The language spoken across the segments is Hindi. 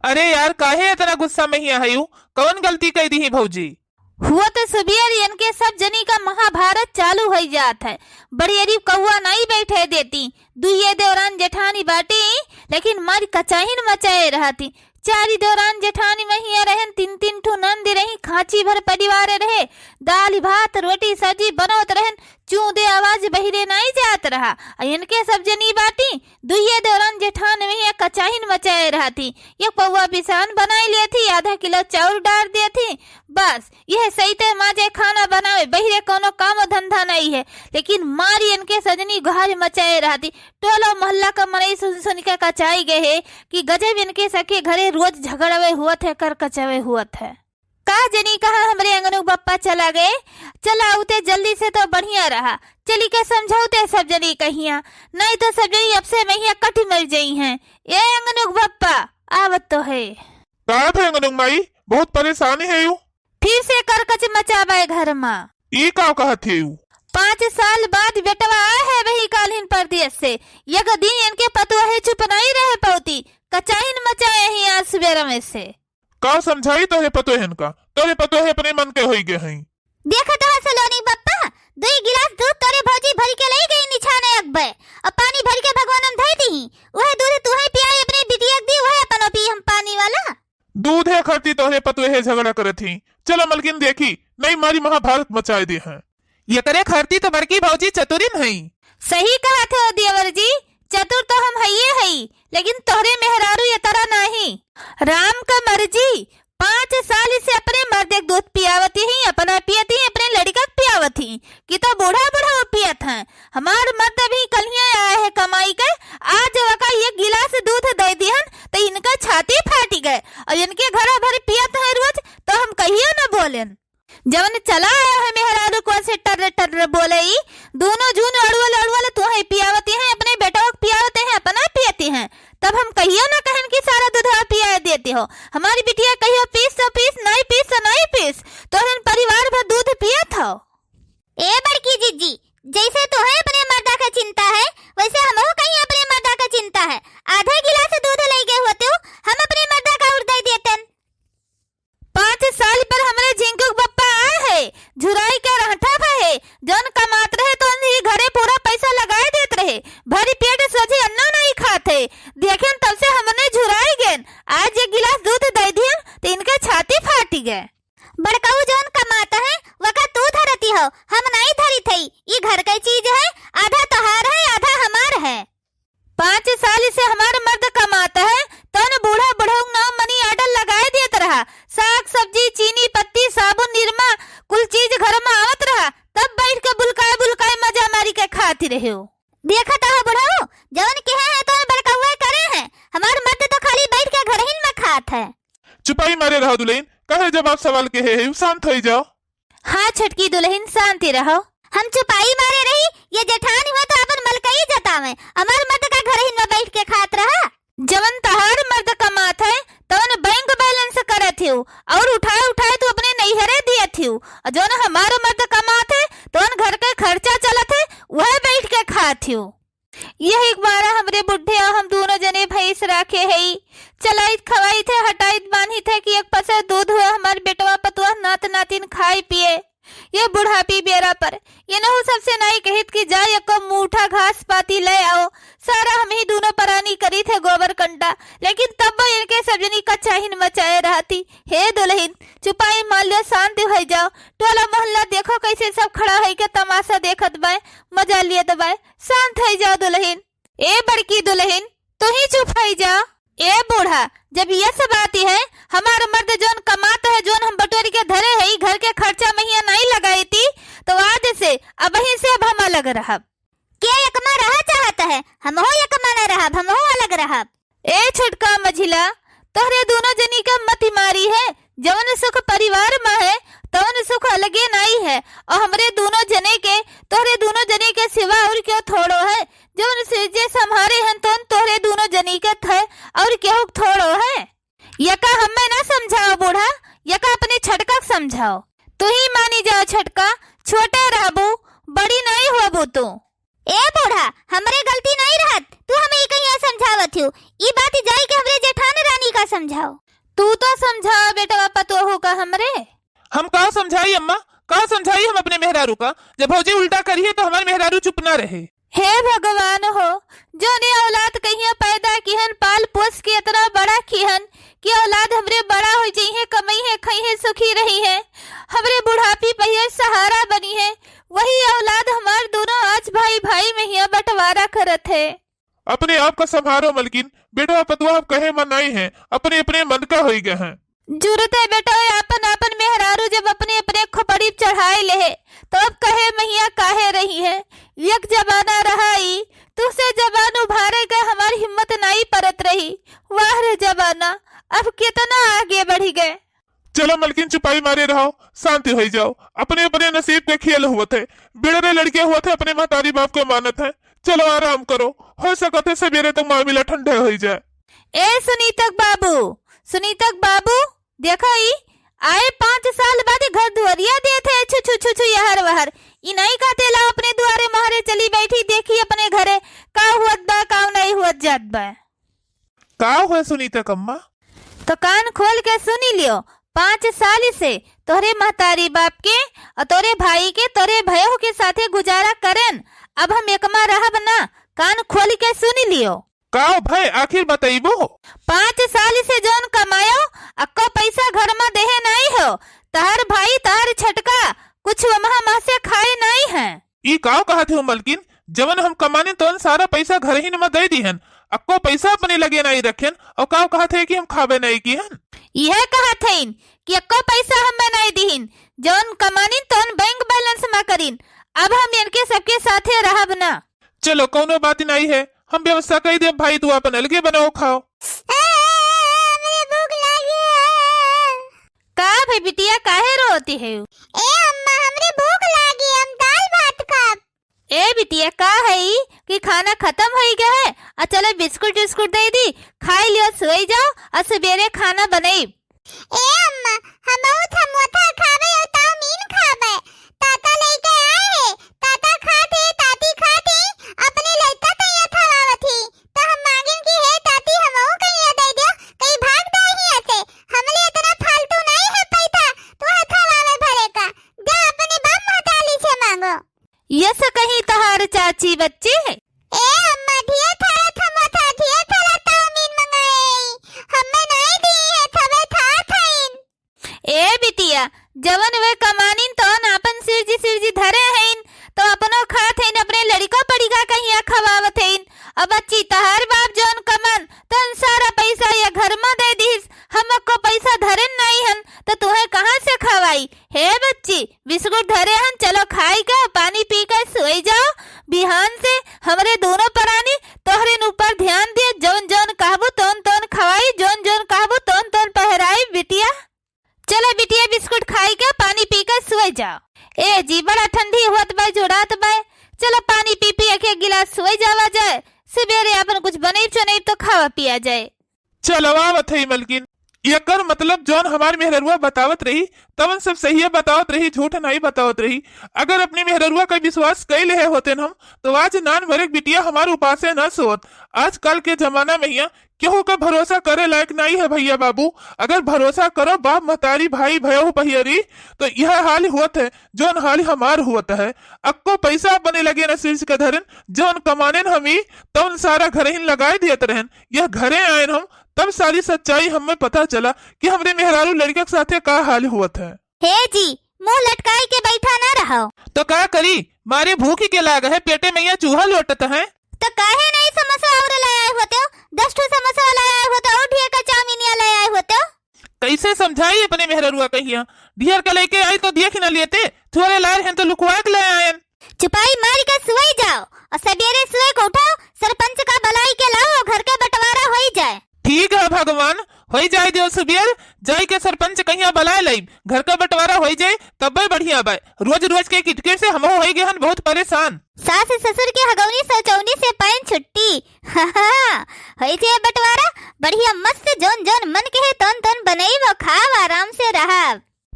अरे यार काहे इतना गुस्सा में ही आयु? कौन गलती कर दी है भौजी? हुआ तो सुबियर इनके सब जनी का महाभारत चालू हो जात है। बड़ी अरीब कौआ नहीं बैठे देती। दुइये दौरान जेठानी बाटी लेकिन मारी कचाहिन मचाए रहती। चारी दौरान जेठानी महिया रहन, तीन तीन ठू नंद रही, खांची भर परिवार रहे, दाल भात रोटी सब्जी बनोत रहन, चूदे आवाज बहिरे नहीं जात रहा। इनके सब जनी बाटी दुइये दौरान जेठान महिया कचाहिन मचाए रहती। ये पौवा बिसान बनाई ले थी, आधा किलो चाउर डाल दे थी, बस यह सही ते माजे खाना बनावे, बहिरे कोनो काम धंधा नहीं है। लेकिन मारी इनके सजनी गुहार मचाए रहती। टोलो मोहल्ला का मनई सुन सुन के कचाई गए है कि गजब इनके सखे घरे रोज झगड़वे हुआ है, कर कचवे हुआ है। का जनी कहा हमरे अंगनू बप्पा चला गए, चला उते जल्दी से तो बढ़िया रहा। चली के समझौते सब जनी कहिया, नहीं तो सब जनी अब से महिया कटी मर जाई हैं। ये अंगनू बप्पा आवत तो है। का थे अंगनू माई? बहुत परेशानी है यू। फिर से करकच मचावे घर में। ई का कहत है यू? 5 साल बाद बेटवा आया है वही कालीन परदेश से। यह दिन इनके पतुआ है चुप नहीं रहे पौती, कचाइन मचाए ही आज सवेरा में से। का समझाई तो है पतो है इनका? तोरे पतो है अपने मन के होई गए हैं। देखा तो सलोनी बप्पा, 2 गिलास दूध तोरे भौजी भर के ले गई निछाने अकबे। अब पानी भर के भगवान हम धई दी, वह दूध तू ही पियाई अपने बिटिया दी, वह अपन पी हम पानी वाला। दूध है खरती तो है पतो है झगड़ा करे थी। चलो मलकिन देखी नहीं मारी महाभारत मचाए दे हैं। ये करे खरती तो बड़की भौजी चतुरिन है। सही कहा थे देवर जी, चतुर तो हम हइये हई, लेकिन तोहरे मेहरारू ये तरह नहीं। राम का मर्जी 5 साल से अपने मर्द एक दूध पियावती ही, अपना पियती अपने लड़का पियावती कि तो बूढ़ा बूढ़ा पियत है। हमार मर्द भी कलिया आया है कमाई के, आज वका 1 गिलास दूध दे दिहन तो इनका छाती फाटी गए और इनके घर भर पियत है रोज, तो हम कहियो न बोलेन। जवन चला आया है मेहरारू को से टर टर बोले, दोनों जून अड़वल अड़वल तू है पियावती है, अपने बेटा को पियावते हैं, अपना पियती हैं, तब हम कहियो ना कहन कि सारा दूध पिया देते हो। हमारी बिटिया कहियो पीस तो पीस, नहीं पीस तो नहीं पीस, तो हम परिवार भर दूध पिया था। ए बड़की जीजी, जैसे तो है अपने मर्दा का चिंता है, वैसे हम कहीं अपने मर्दा का चिंता है। आधा गिलास दूध ले गए होते हो, हम अपने मर्दा का उड़ाई देते। 5 साल पर हमारे झिंकू बप्पा आए है, झुराई के रहठा है, जौन कमात रहे तो ही घरे पूरा पैसा लगाए देत रहे, भरी पेट सोझे अन्ना नहीं खाते। देखें तब से हमने झुराई गए, आज 1 गिलास दूध दे दिया तो इनके छाती फाटी गए। बड़काऊ जौन कमाता है वका तू धरती हो, हम नहीं धरी थई। ये घर की चीज है, आधा तोहार है आधा हमार है। 5 साल से हमारा मर्द कमाता है, तो न बूढ़ा बुढ़ऊ नाव मनी आर्डर लगाए देत रहा, साग सब्जी चीनी पत्ती साबुन निरमा कुल चीज घर में आवत रहा, तब बैठ के बुलकाए बुलकाए मजा मारी के खाती रहे हो। देखा तो बुढ़ऊ जवन के है तो बड़काऊ करे हैं, हमार मर्द तो खाली बैठ के घर ही में खात है। चुपाई मारे रहो दुल्हन, कहे जवाब सवाल के है शांत हो जाओ। हाँ छटकी दुल्हन शांति रहो। हम चुपाई मारे रही, ये जेठानी हुआ तो अपन मलकई जतावे, हमार मर्द का घर ही में बैठ के खात रहा। जवन तहार मर्द कमात है तवन बैंक बैलेंस करत हो और उठाए उठाए तो अपने नैहरे दियत हो, और जवन हमारो मर्द कमात है तवन घर के खर्चा चलत है वह बैठ के खात हो। यह एक बार हमरे बुढ़े और हम दोनों जने भैंस रखे है, चलाइत खवाई थे हटाइत बांधी थे कि एक पसे दूध हुआ हमारे बेटवा पतुआ नात नातिन खाए पिए। ये बुढ़ापी बेरा पर ये नहु सबसे नहीं कहित कि जा एक मूठा घास पाती ले आओ, सारा हम ही दोनों परानी करी थे गोबर कंडा, लेकिन तब इनके सब्जनी का चाहिन मचाए रहती। हे दुल्हन चुपाई मान लो, शांति हो जाओ। टोला मोहल्ला देखो कैसे सब खड़ा है के तमाशा देखत बाय, मजा लिए दबाए, शांत हो जाओ दुल्हन। ए बड़की दुल्हन तू ही चुप हो जाओ। ए बूढ़ा जब ये सब आती है, हमारा मर्द जोन कमाता है, जोन हम बटोरी के धरे है, घर के खर्चा महिया नहीं लगाई थी, तो आज से अब वहीं से अब हम अलग रहा। क्या यकमा रहा चाहता है? हम हो यकमा न रहा, हम हो अलग रहा। ए छुटका मझिला तोहरे दोनों जनी का मति मारी है, जवन सुख परिवार में है तवन सुख अलगे नहीं है, और हमरे दोनों जने के तोहरे दोनों जने के सिवा और क्यों थोड़ो है, जवन से संभारे हैं तो तोहरे दोनों जनी के थे और क्यों थोड़ो है। यका हमें ना समझाओ बूढ़ा, यका अपने छटका समझाओ। तू ही मानी जाओ छटका, छोटे रहबू बड़ी नहीं होबू तू। ए बूढ़ा, हमरे गलती नहीं रहत, तू हमें कहीं समझावत हूँ। ई बात जाई के हमरे जेठान रानी का समझाओ। तू तो समझाओ बेटा पतोहू का हमरे। हम का समझाई अम्मा, का समझाई हम अपने मेहरारू का? जब भौजी उल्टा करिए तो हमारे मेहरारू चुप ना रहे। हे भगवान हो, जो ने औलाद कहिया पैदा किहन, पाल पोस के इतना बड़ा किहन कि औलाद हमरे बड़ा हो जाइए, कमाई है, खाई है, सुखी रही है, हमरे बुढ़ापी पहिए सहारा बनी है। वही औलाद हमार दोनों आज भाई भाई में ही बंटवारा करत है। अपने आप का संभालो मलकिन, बेटा पतुआ कहे मन नहीं है, अपने अपने मन का हो गए हैं। जरूरत है बेटा अपन अपन मेहरारू जब अपने अपने खोपड़ी चढ़ाए ले तो अब कहे मैया काहे रही है। एक जमाना रहाई, तुझसे जबान उभारे गए, हमारी हिम्मत नहीं परत रही। वाह रे जमाना, अब कितना आगे बढ़ गए। चलो मलकिन चुपाई मारे रहो, शांति हो जाओ। अपने अपने नसीब के खेल हुए थे, बिड़रे लड़के हुए थे, अपने महतारी बाप को मानत है। चलो आराम करो, हो सकते सवेरे तक मामला ठंडा हो जाए। ए सुनीतक बाबू देखो ई आए 5 साल बाद घर दुआरिया देते छु छु छु छु यहर वहर। ई नहीं कहते ला अपने दुआरे महरे चली बैठी, देखी अपने घरे का हुआ बा का नहीं हुआ जात बा। का हुआ सुनीता कम्मा? तो कान खोल के सुनी लियो। 5 साल से तोरे महतारी बाप के और तोरे भाई के, तोरे भयो के साथे गुजारा करन। अब हम एकमा रहब ना, कान खोल के सुनी लियो। का भाई आखिर बताइबो? 5 साल से जोन कमायो अक्को पैसा घर में देहे नहीं हो। तहर भाई तहर छटका कुछ वहाँ से खाए नहीं है। ई का कहते हो मलकिन, जवन हम कमाने तो सारा पैसा घर ही में दे दीहन, अक्को पैसा अपने लगे नहीं रखेन, और का कहते कि हम खावे नहीं किहन। यह कहत हईन कि अक्को पैसा हमें नहीं दीहिन, जोन कमानिन तोन बैंक बैलेंस में करीन। अब हम इनके सबके साथे रहब ना। चलो कोनो बात नहीं है, हम व्यवस्था कर दे भाई, तू अपन अलगे बनाओ खाओ। भूख लगी है। का भाई बिटिया काहे रोती है? ए अम्मा हमरे भूख लगी, हम दाल भात खाब। ए बिटिया का है कि खाना खत्म हो गया है? चलो बिस्कुट बिस्कुट दे दी, खाई लियो, सोई जाओ और सवेरे खाना बनाई। ए अम्मा हमहु थमोथा खावे और तामीन खावे। ताता लेके आए है, ताता खाते ताती खाते अपने लइका तैया थवावत ही, तो हम मांगिन की है ताती हमहु कहीं दे दियो, कहीं भाग दे ही ऐसे। हमले इतना फालतू नहीं है पैसा तू थवावे भरे का, जा अपने बाप महताली से मांगो। यस कहीं तहार चाची बच्चे है। ए अम्मा धिया थारा थमोथा धिया थारा तामीन मंगाई, हमें नहीं दी है थवे था थाइन। ए बिटिया जवन वे कमानिन तो अपन सिरजी धरे हैं तो अपनो खात हैं, अपने लड़का पड़ीगा कहीं खवावत हैं। अब बच्ची तहार बाप जौन कमन तो सारा पैसा या घर में दे दीस, हमको पैसा धरे नहीं हन तो तुम्हें कहाँ से खवाई? हे बच्ची बिस्कुट धरे हन, चलो खाई का पानी पी कर सोई जाओ। बिहान से हमरे दोनों परानी तोहरे ऊपर ध्यान दिए, जौन जौन कहबू तोन तोन खवाई, जौन जौन कहबू तोन तोन पहराई। बिटिया चलो बिटिया बिस्कुट खाई के पानी पी कर सोई जाओ। ए जी बड़ा ठंडी होत बा, जोड़ात बा, चलो पानी पी पी एक एक गिलास सोई जावा जाए, सवेरे अपन कुछ बने चने तो खावा पिया जाए। चलो आवत है मलकिन, एकर मतलब जौन हमारी मेहररुआ बतावत रही तवन सब सही बतावत रही, झूठ नहीं बतावत रही। अगर अपनी मेहररुआ का विश्वास कई ले होते हम तो आज नान भरे बिटिया हमारे उपास न सोत। आजकल के जमाना में यहाँ केहू का भरोसा करे लायक नहीं है भैया बाबू। अगर भरोसा करो बाप महतारी भाई भयो भैयरी तो यह हाल हुआ है जौन हाल हमार हुआ है। अक्को पैसा बने लगे न शीर्ष का धरन, जौन कमाने हमी तौन सारा घर ही लगाए दियत रहन। यह घरे आए हम तब सारी सच्चाई हमें पता चला कि हमरे मेहरारू लड़के के साथे का हाल हुआ है। हे जी मुंह लटकाई के बैठा ना रहो तो क्या करी, मारे भूख के लाग है, पेटे में यहाँ चूहा लौटता है। तो काहे नहीं समोसा और लाए होते हो? 10 ठो समोसा लाए होते हो, ढेर का चाउमीन लाए होते हो। कैसे समझाई अपने मेहरुआ कहिया, ढेर का लेके आई तो देख न लेते, थोड़े लाए हैं तो लुकवा के ले आए। चुपाई मार के सोई जाओ और सवेरे सोए को उठाओ, सरपंच का बलाई के लाओ, घर के बंटवारा हो जाए। ठीक है भगवान, हो जाए दियो सुबेर जाई के सरपंच कहिया बुलाए लाई, घर का बंटवारा हो जाए तब बढ़िया बाय। रोज रोज के किटकिट से हम हो गए हन बहुत परेशान। सास ससुर के हगौनी सचौनी से पैन छुट्टी हो जाए बंटवारा, बढ़िया मस्त जोन जोन मन के है तोन तोन बनई वो खाव आराम से रहा।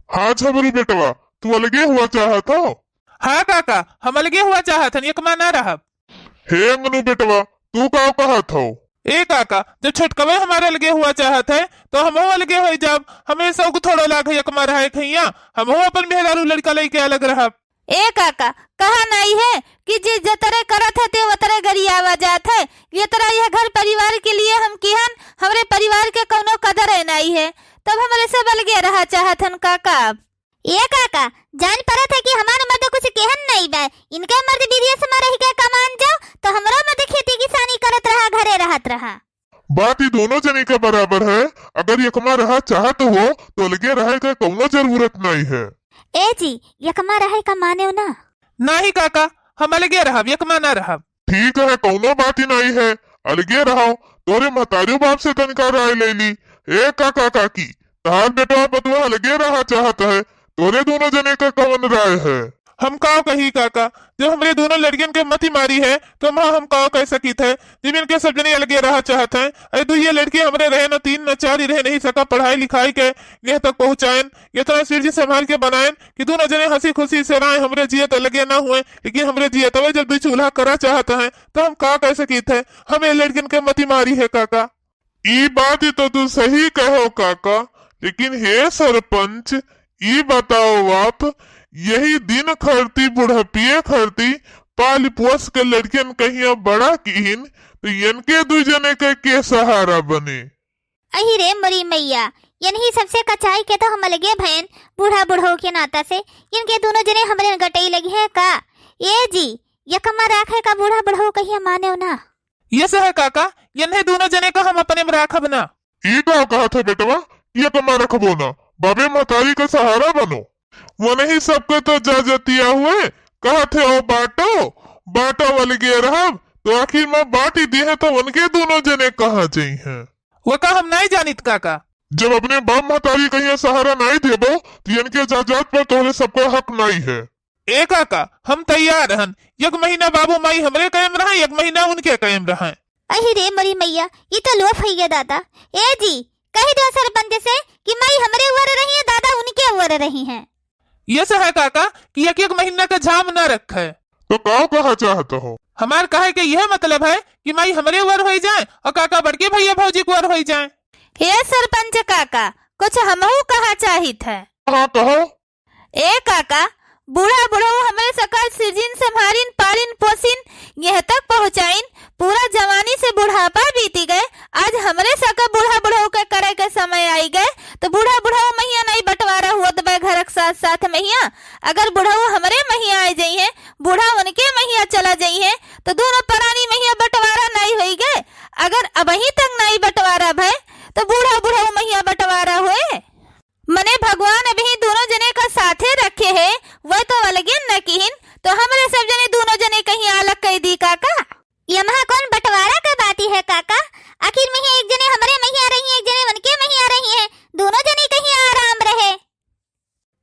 हाँ छबरू बेटवा तू अलगे हुआ चाहत हो? हाँ काका हम अलगे हुआ चाहत हन, एक ना रहा। हे अंगनू बेटवा, तू का कहा था? ए काका, जब छोटकवे हमारे अलगे हुआ चाहत है तो हम अलगे हो जब हमें सब थोड़ा लाख यकमा रहा है खैया, हम अपन मेहरारू लड़का लेके अलग रहा। ए काका, कहा नहीं है कि जिस जतरे करत है ते वतरे गरियावा जात है। ये तरह यह घर परिवार के लिए हम किहन, हमरे परिवार के कोनो कदर है नहीं है, तब हमारे सब अलगे रहा चाहत हन काका। ये काका, जान परत है कि हमारे मर्द कुछ केहन नहीं बा, इनके मर्द विदेश में रह के कमान जाओ तो हमरो मर्द खेती किसानी करत रहा, घरे रहत रहा। बात ही दोनों जने के बराबर है। अगर यकमा रहा चाहत हो तो अलगे रहे का कोनो जरूरत नहीं है। ए जी, यकमा रहे का माने हो ना? नहीं काका, हम अलगे रहा, यकमा ना रहा। ठीक है, कोनो बात ही नहीं है, अलगे रहो। तोरे महतारी बाप से तनका राय ले ली। ए काका काकी, तहार बेटवा बतवा अलगे रहा चाहत है, तोरे दोनों जने का कौन राय है? हम काव कही काका, जब हमरे दोनों लड़कियन के मती मारी है तो हम काव कह सकी थे, जब इनके सब जने अलगे रहा चाहते हैं। अरे तो ये लड़की हमरे रहे न 3 न 4 ही रह नहीं सका, पढ़ाई लिखाई के यहाँ तक पहुंचाएं, ये तरह सिर जी संभाल के बनाएं कि दोनों जने हंसी खुशी से रहे, हमरे जिये तो लगे ना हुए, लेकिन हमरे जिये तब जब 2 चूल्हा करा चाहते हैं तो हम का कह सकी थे, हमें लड़कियन के मती मारी है काका। ई बात ही तो तू सही कहो काका, लेकिन हे सरपंच, ई बताओ आप, यही दिन खरती बुढ़पिए खरती पाल पोस के लड़कियन कहिया बड़ा कीन तो इनके 2 जने के सहारा बने। अही रे मरी मैया, यही सबसे कचाई के तो हम अलगे भैन बूढ़ा बुढ़ो के नाता से, इनके दोनों जने हमरे गटई लगी है का? ये जी, यकमा राखे का बूढ़ा बुढ़ो कहिया माने हो ना? ये से है काका, इन्हें दोनों जने का हम अपने में राखब ना। ई का कहा था बेटवा, ये कमा रखबो ना, बाबे महतारी का सहारा बनो। वो नहीं सबके तो जाजतिया हुए कहा थे ओ बाटो अलगे रहा, तो आखिर में बाट ही दिए तो उनके दोनों जने कहा चाहिए। वो का हम नहीं जानित काका। जब अपने बाप महतारी कहीं सहारा नहीं देबो तो इनके जायदाद पर तोहरे सबको हक नहीं है। ए काका, हम तैयार हन, 1 महीना बाबू माई हमरे कायम रहा, 1 महीना उनके कायम रहा। अही रे मरी मैया, ये तो लो फैया दादा। ए जी, कही दो सरपंच से कि माई हमरे ऊपर रही है, दादा उनके ऊपर रही हैं। ये से है काका कि 1-1 महीना का झाम न रखे। तो का कहा चाहते हो? हमार कहे के यह मतलब है कि माई हमरे ऊपर हो जाए और काका बड़के भैया भौजी को हो जाए। हे सरपंच काका, कुछ हमहू कहा चाहित है। हाँ कहो। ए काका, बूढ़ा बुढ़ऊ हमें सकल सिजिन संभारिन पालिन पोसिन यह तक पहुँचाइन, पूरा जवानी से बुढ़ापा बीती गए, आज हमरे सका बूढ़ा बुढ़ऊ के करे के समय आई गए, तो बूढ़ा बुढ़ऊ महिया नहीं बंटवारा हुआ दबे घर के साथ साथ महिया। अगर बुढ़ऊ हमरे महिया आ जाई है, बूढ़ा उनके महिया चला जाई है, तो दोनों परानी महिया बंटवारा नहीं हुई गए। अगर अबही तक नहीं बंटवारा भय तो बूढ़ा बुढ़ऊ महिया बंटवारा हुए। मने भगवान अभी दोनों जने का साथे रखे है, वह तो अलगे न किहिन, तो हमरे सब जने दोनों जने कहीं अलग कह दी काका। यमहा कौन बंटवारा का बाती है काका? आखिर में एक जने हमरे महिया रही है, एक जने उनके महिया रही है, दोनों जने कहीं आराम रहे।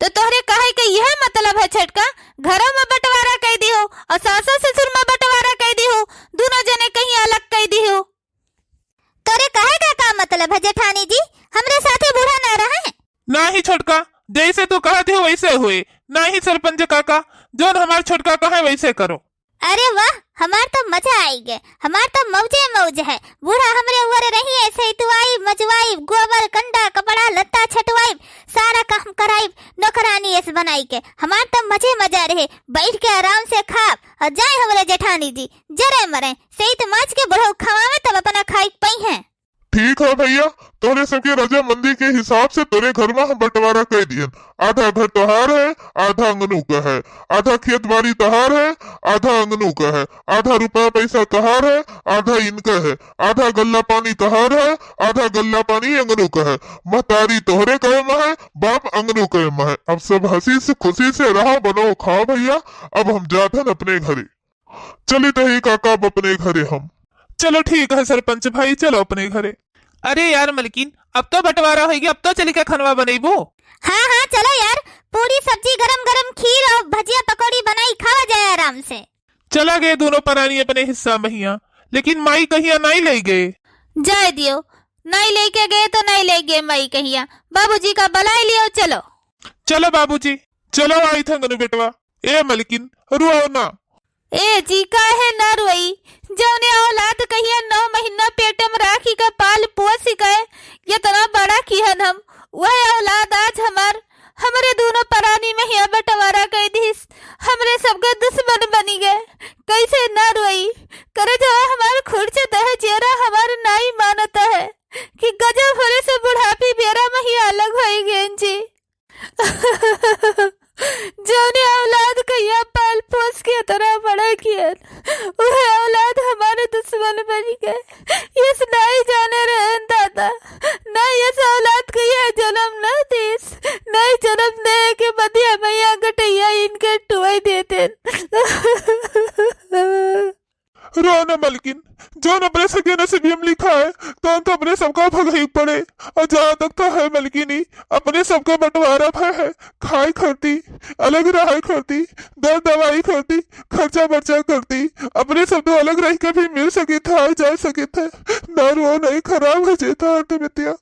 तो तोहरे कहे के यह मतलब है छटका, घरों में बंटवारा कह दी हो और सासू ससुर में बंटवारा कह दी हो, दोनों जने कहीं अलग कह दी हो। तोरे कहे का मतलब है जेठानी जी, हमरे साथे बूढ़ा ना रहे? ना ही छोटका, जैसे तू कहते हो वैसे हुए, ना ही सरपंच काका, जो हमारे छोटका कहे वैसे करो। अरे वाह, हमार तो मजा आई गए, हमार तो मौजे मौज है। बूढ़ा हमरे ऊपर रही है, सैतुआई मजवाई, गोबर कंडा कपड़ा लत्ता छटवाई, सारा काम कराई, नौकरानी ऐसे बनाई के हमार तो मजे मजा रहे, बैठ के आराम से खाब और जाए हमरे जेठानी जी जरे मरे सहित माच के बुढ़ऊ खवावे तब अपना खाई पई है। ठीक है भैया, तोरे सबके रजामंदी के हिसाब से तोरे घर में हम बंटवारा कर दिए। आधा घर तोहार है, आधा अंगनू का है, आधा खेत बाड़ी तोहार है, आधा अंगनू का है, आधा रुपया पैसा तोहार है, आधा इनका है, आधा गल्ला पानी तोहार है, आधा गल्ला पानी अंगनू का है। महतारी तोहरे कहे में है, बाप अंगनू कहे में है। अब सब हंसी से खुशी से रहो, बनो खाओ भैया। अब हम जाते हैं अपने घरे। चली तो ही काका, अब अपने घरे हम। चलो ठीक है सरपंच भाई, चलो अपने घरे। अरे यार मलकिन, अब तो बंटवारा होगी, अब तो चली के खनवा बनेबो। हाँ हाँ चलो यार, पूरी सब्जी गरम गरम खीर और भजिया पकौड़ी बनाई खावा जाए आराम से। चला गए दोनों परानी अपने हिस्सा महिया, लेकिन माई कहिया नहीं ले गए। जाए दियो, नहीं लेके गए तो नहीं ले गए माई कहिया, बाबूजी का बुला लियो। चलो चलो बाबूजी, चलो आई थे बेटवा। ए मलकिन रुआओ ना। ए जी काहे ना रोई, जौने औलाद कहिया 9 महीना पेट में राखी का पाल पोस गए, इतना बड़ा किहन हम, वह औलाद आज हमरे दोनों प्राणी में ही बंटवारा कर दीस, हमरे सबके दुश्मन बनी गए। कैसे ना रोई, करे जो हमारे खुर्च दह चेहरा हमारे नाई मानता है कि गजब होने से बुढ़ापी बेरा में ही अलग हो गए जी। जौने औलाद कहिया पाल पोस के तरह बड़ा किया, वह औलाद हमारे दुश्मन बन गए। इस नहीं जाने रहे दादा, न इस औलाद कहिया जन्म न देस, नहीं जन्म दे के बदिया मैया गटैया इनके टुआई देते। रो न मलकिन, जो अपने सगे नसीब में लिखा है तो अपने सबका भगाई पड़े। और जहाँ तक तो है मलकिनी, अपने सबका बंटवारा है, खाई करती, अलग रहाई करती, दर दवाई करती, खर्चा बर्चा करती, अपने सब तो अलग रह के भी मिल सके था, जा सके थे। ना रो नहीं खराब हो जाता अर्थ बितिया।